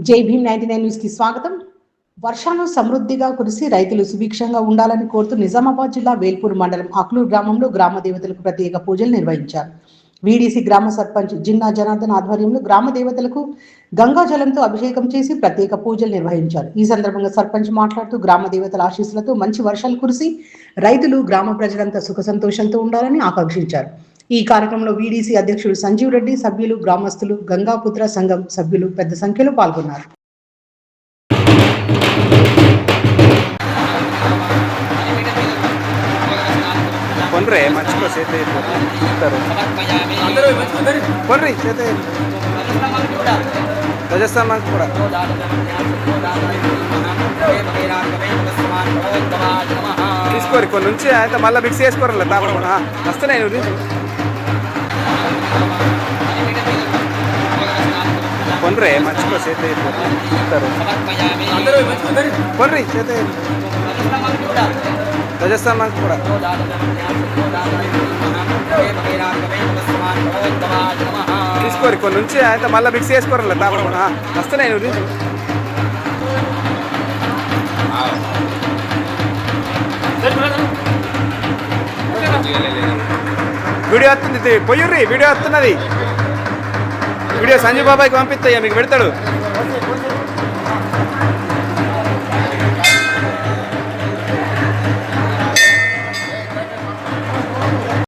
జై భీమ్ 99 న్యూస్ కి స్వాగతం. వర్షాలు సమృద్ధిగా కురిసి రైతులు సుభిక్షంగా ఉండాలని కోరుతూ నిజామాబాద్ జిల్లా వేల్పూర్ మండలం అక్లూరు గ్రామంలో గ్రామ దేవతలకు ప్రత్యేక పూజలు నిర్వహించారు. వీడీసీ గ్రామ సర్పంచ్ జిన్నా జనార్దన్ ఆధ్వర్యంలో గ్రామ దేవతలకు గంగా జలంతో అభిషేకం చేసి ప్రత్యేక పూజలు నిర్వహించారు. ఈ సందర్భంగా సర్పంచ్ మాట్లాడుతూ గ్రామ దేవతల ఆశీస్సులతో మంచి వర్షాలు కురిసి రైతులు గ్రామ ప్రజలంతా సుఖ సంతోషాలతో ఉండాలని ఆకాంక్షించారు. ఈ కార్యక్రమంలో వీడీసీ అధ్యక్షుడు సంజీవ్ రెడ్డి, సభ్యులు, గ్రామస్తులు, గంగాపుత్ర సంఘం సభ్యులు పెద్ద సంఖ్యలో పాల్గొన్నారు. తీసుకోరు కొన్ని నుంచి అయితే మళ్ళీ మిక్స్ చేసుకోరలే తాపడం వస్తున్నాయి. కొనరే మంచిగా చేత కొనరి చేత రాజస్థాన్ మనకు కూడా తీసుకోరు కొన్ని నుంచి అయితే మళ్ళీ మిక్స్ చేసుకోరలే తాపడం వస్తున్నాయి. వీడియో వస్తుంది, పొయ్యుర్రి వీడియో వస్తున్నది. వీడియో సంజయ్ బాబాయ్కి పంపిస్తాయా, మీకు పెడతాడు.